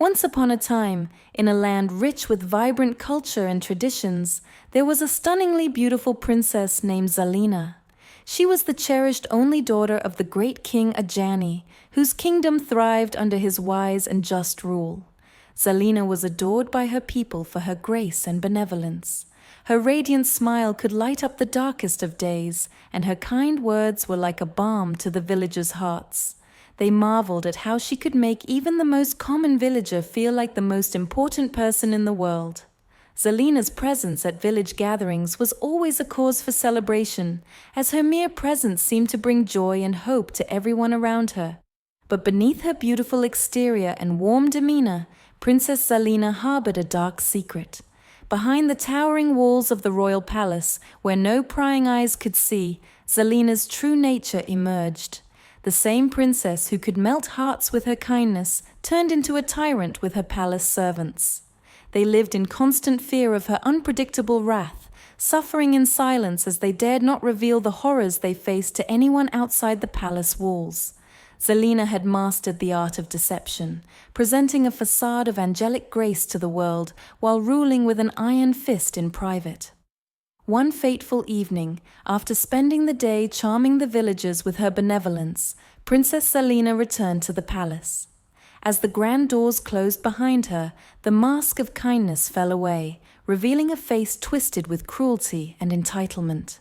Once upon a time, in a land rich with vibrant culture and traditions, there was a stunningly beautiful princess named Zalina. She was the cherished only daughter of the great king Ajani, whose kingdom thrived under his wise and just rule. Zalina was adored by her people for her grace and benevolence. Her radiant smile could light up the darkest of days, and her kind words were like a balm to the villagers' hearts. They marveled at how she could make even the most common villager feel like the most important person in the world. Zalina's presence at village gatherings was always a cause for celebration, as her mere presence seemed to bring joy and hope to everyone around her. But beneath her beautiful exterior and warm demeanor, Princess Zalina harbored a dark secret. Behind the towering walls of the royal palace, where no prying eyes could see, Zalina's true nature emerged. The same princess who could melt hearts with her kindness turned into a tyrant with her palace servants. They lived in constant fear of her unpredictable wrath, suffering in silence as they dared not reveal the horrors they faced to anyone outside the palace walls. Zalina had mastered the art of deception, presenting a facade of angelic grace to the world while ruling with an iron fist in private. One fateful evening, after spending the day charming the villagers with her benevolence, Princess Zalina returned to the palace. As the grand doors closed behind her, the mask of kindness fell away, revealing a face twisted with cruelty and entitlement.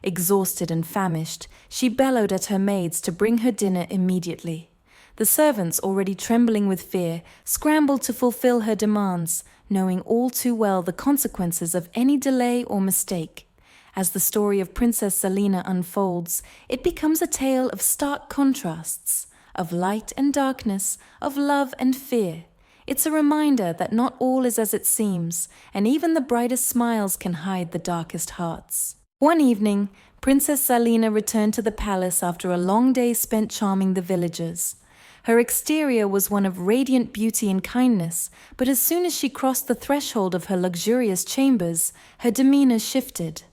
Exhausted and famished, she bellowed at her maids to bring her dinner immediately. The servants, already trembling with fear, scrambled to fulfill her demands, knowing all too well the consequences of any delay or mistake. As the story of Princess Zalina unfolds, it becomes a tale of stark contrasts, of light and darkness, of love and fear. It's a reminder that not all is as it seems, and even the brightest smiles can hide the darkest hearts. One evening, Princess Zalina returned to the palace after a long day spent charming the villagers. Her exterior was one of radiant beauty and kindness, but as soon as she crossed the threshold of her luxurious chambers, her demeanor shifted.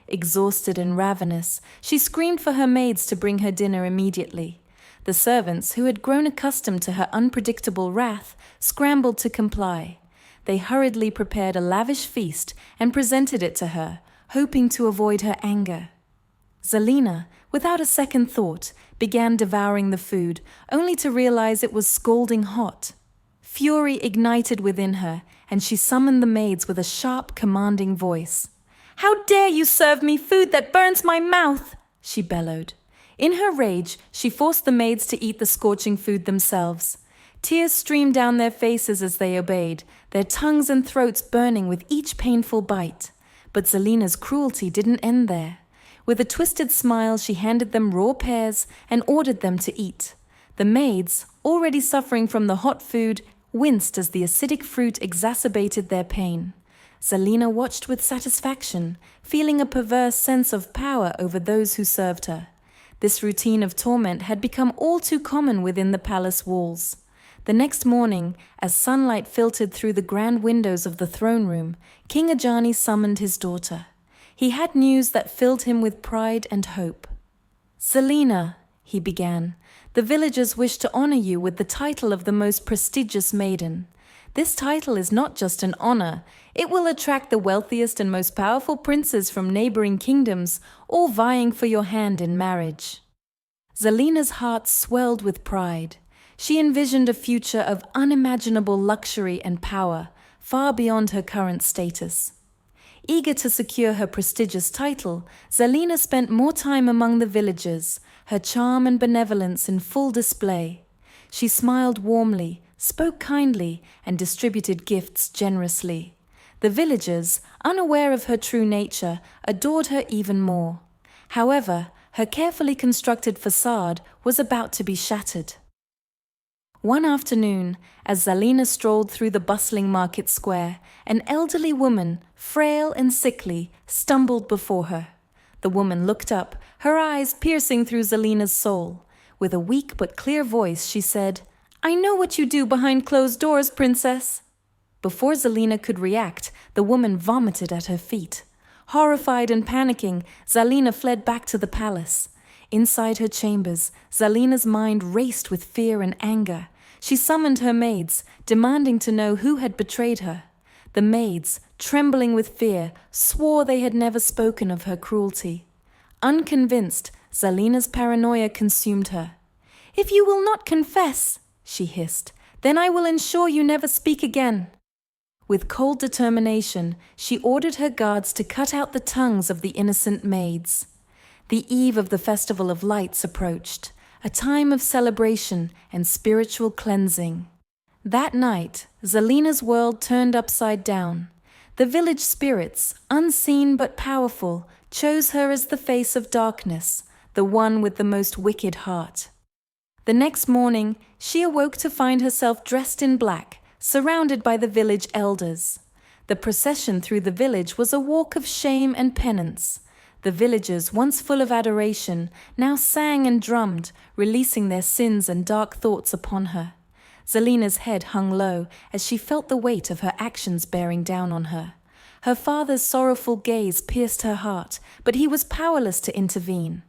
Exhausted and ravenous, she screamed for her maids to bring her dinner immediately. The servants, who had grown accustomed to her unpredictable wrath, scrambled to comply. They hurriedly prepared a lavish feast and presented it to her, hoping to avoid her anger. Zalina, without a second thought, began devouring the food, only to realize it was scalding hot. Fury ignited within her, and she summoned the maids with a sharp, commanding voice. "How dare you serve me food that burns my mouth?" she bellowed. In her rage, she forced the maids to eat the scorching food themselves. Tears streamed down their faces as they obeyed, their tongues and throats burning with each painful bite. But Zalina's cruelty didn't end there. With a twisted smile, she handed them raw pears and ordered them to eat. The maids, already suffering from the hot food, winced as the acidic fruit exacerbated their pain. Zalina watched with satisfaction, feeling a perverse sense of power over those who served her. This routine of torment had become all too common within the palace walls. The next morning, as sunlight filtered through the grand windows of the throne room, King Ajani summoned his daughter. He had news that filled him with pride and hope. "Zalina," he began, "the villagers wish to honor you with the title of the most prestigious maiden. This title is not just an honor. It will attract the wealthiest and most powerful princes from neighboring kingdoms, all vying for your hand in marriage." Zalina's heart swelled with pride. She envisioned a future of unimaginable luxury and power, far beyond her current status. Eager to secure her prestigious title, Zalina spent more time among the villagers, her charm and benevolence in full display. She smiled warmly, spoke kindly, and distributed gifts generously. The villagers, unaware of her true nature, adored her even more. However, her carefully constructed facade was about to be shattered. One afternoon, as Zalina strolled through the bustling market square, an elderly woman, frail and sickly, stumbled before her. The woman looked up, her eyes piercing through Zalina's soul. With a weak but clear voice, she said, "I know what you do behind closed doors, princess." Before Zalina could react, the woman vomited at her feet. Horrified and panicking, Zalina fled back to the palace. Inside her chambers, Zalina's mind raced with fear and anger. She summoned her maids, demanding to know who had betrayed her. The maids, trembling with fear, swore they had never spoken of her cruelty. Unconvinced, Zalina's paranoia consumed her. "If you will not confess," she hissed, "then I will ensure you never speak again." With cold determination, she ordered her guards to cut out the tongues of the innocent maids. The eve of the Festival of Lights approached, a time of celebration and spiritual cleansing. That night, Zalina's world turned upside down. The village spirits, unseen but powerful, chose her as the face of darkness, the one with the most wicked heart. The next morning, she awoke to find herself dressed in black, surrounded by the village elders. The procession through the village was a walk of shame and penance. The villagers, once full of adoration, now sang and drummed, releasing their sins and dark thoughts upon her. Zalina's head hung low as she felt the weight of her actions bearing down on her. Her father's sorrowful gaze pierced her heart, but he was powerless to intervene.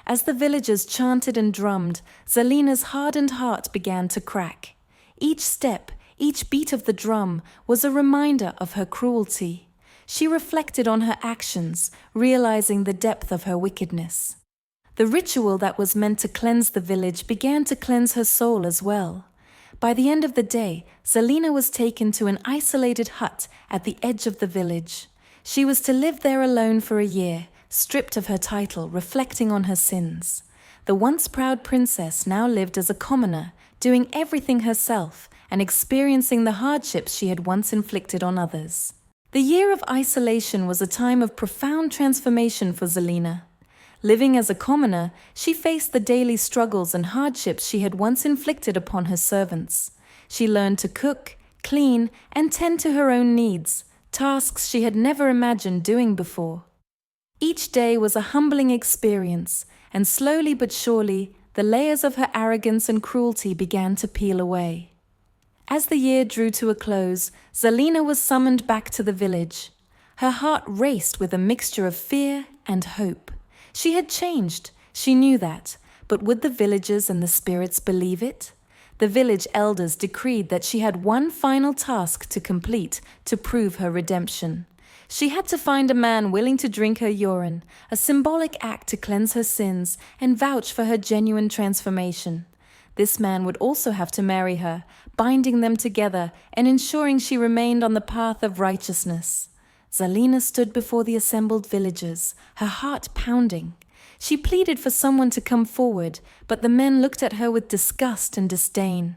As the villagers chanted and drummed, Zalina's hardened heart began to crack. Each step, each beat of the drum was a reminder of her cruelty. She reflected on her actions, realizing the depth of her wickedness. The ritual that was meant to cleanse the village began to cleanse her soul as well. By the end of the day, Zalina was taken to an isolated hut at the edge of the village. She was to live there alone for a year, stripped of her title, reflecting on her sins. The once proud princess now lived as a commoner, doing everything herself and experiencing the hardships she had once inflicted on others. The year of isolation was a time of profound transformation for Zalina. Living as a commoner, she faced the daily struggles and hardships she had once inflicted upon her servants. She learned to cook, clean, and tend to her own needs, tasks she had never imagined doing before. Each day was a humbling experience, and slowly but surely, the layers of her arrogance and cruelty began to peel away. As the year drew to a close, Zalina was summoned back to the village. Her heart raced with a mixture of fear and hope. She had changed, she knew that, but would the villagers and the spirits believe it? The village elders decreed that she had one final task to complete to prove her redemption. She had to find a man willing to drink her urine, a symbolic act to cleanse her sins and vouch for her genuine transformation. This man would also have to marry her, binding them together and ensuring she remained on the path of righteousness. Zalina stood before the assembled villagers, her heart pounding. She pleaded for someone to come forward, but the men looked at her with disgust and disdain.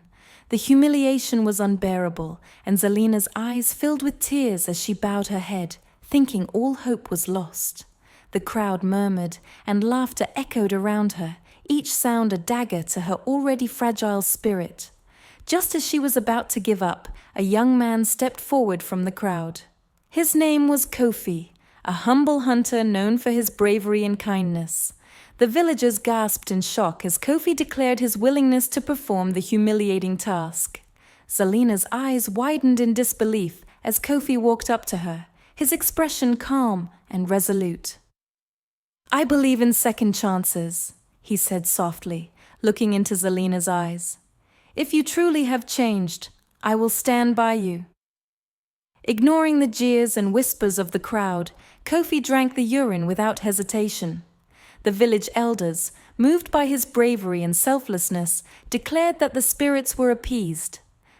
The humiliation was unbearable, and Zalina's eyes filled with tears as she bowed her head, thinking all hope was lost. The crowd murmured, and laughter echoed around her, each sound a dagger to her already fragile spirit. Just as she was about to give up, a young man stepped forward from the crowd. His name was Kofi, a humble hunter known for his bravery and kindness. The villagers gasped in shock as Kofi declared his willingness to perform the humiliating task. Zalina's eyes widened in disbelief as Kofi walked up to her, his expression calm and resolute. "I believe in second chances," he said softly, looking into Zalina's eyes. "If you truly have changed, I will stand by you." Ignoring the jeers and whispers of the crowd, Kofi drank the urine without hesitation. The village elders, moved by his bravery and selflessness, declared that the spirits were appeased.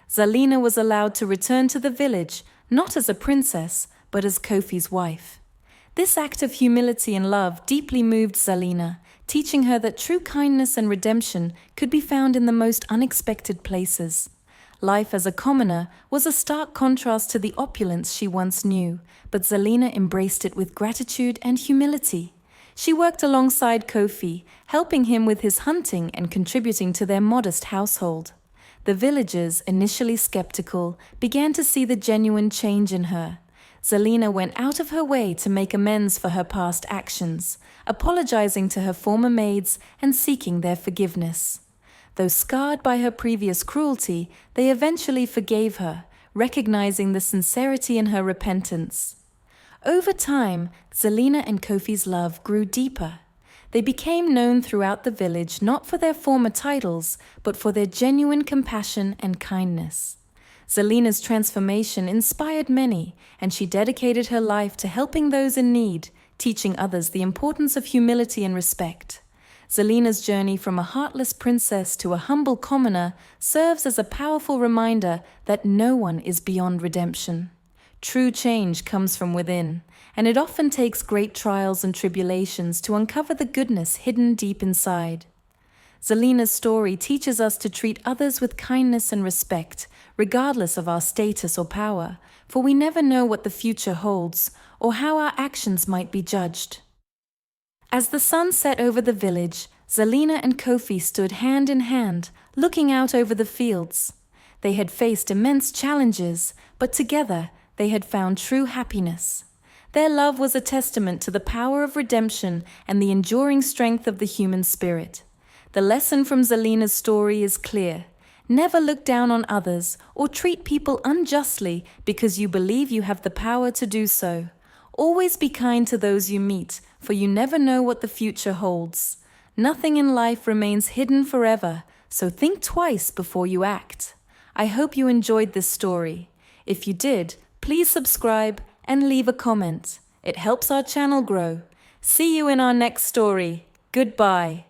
Zalina was allowed to return to the village, not as a princess, but as Kofi's wife. This act of humility and love deeply moved Zalina, teaching her that true kindness and redemption could be found in the most unexpected places. Life as a commoner was a stark contrast to the opulence she once knew, but Zalina embraced it with gratitude and humility. She worked alongside Kofi, helping him with his hunting and contributing to their modest household. The villagers, initially skeptical, began to see the genuine change in her. Zalina went out of her way to make amends for her past actions, apologizing to her former maids and seeking their forgiveness. Though scarred by her previous cruelty, they eventually forgave her, recognizing the sincerity in her repentance. Over time, Zalina and Kofi's love grew deeper. They became known throughout the village not for their former titles, but for their genuine compassion and kindness. Zelina's transformation inspired many, and she dedicated her life to helping those in need, teaching others the importance of humility and respect. Zelina's journey from a heartless princess to a humble commoner serves as a powerful reminder that no one is beyond redemption. True change comes from within, and it often takes great trials and tribulations to uncover the goodness hidden deep inside. Zelina's story teaches us to treat others with kindness and respect, regardless of our status or power, for we never know what the future holds or how our actions might be judged. As the sun set over the village, Zelina and Kofi stood hand in hand, looking out over the fields. They had faced immense challenges, but together they had found true happiness. Their love was a testament to the power of redemption and the enduring strength of the human spirit. The lesson from Zelina's story is clear. Never look down on others or treat people unjustly because you believe you have the power to do so. Always be kind to those you meet, for you never know what the future holds. Nothing in life remains hidden forever, so think twice before you act. I hope you enjoyed this story. If you did, please subscribe and leave a comment. It helps our channel grow. See you in our next story. Goodbye.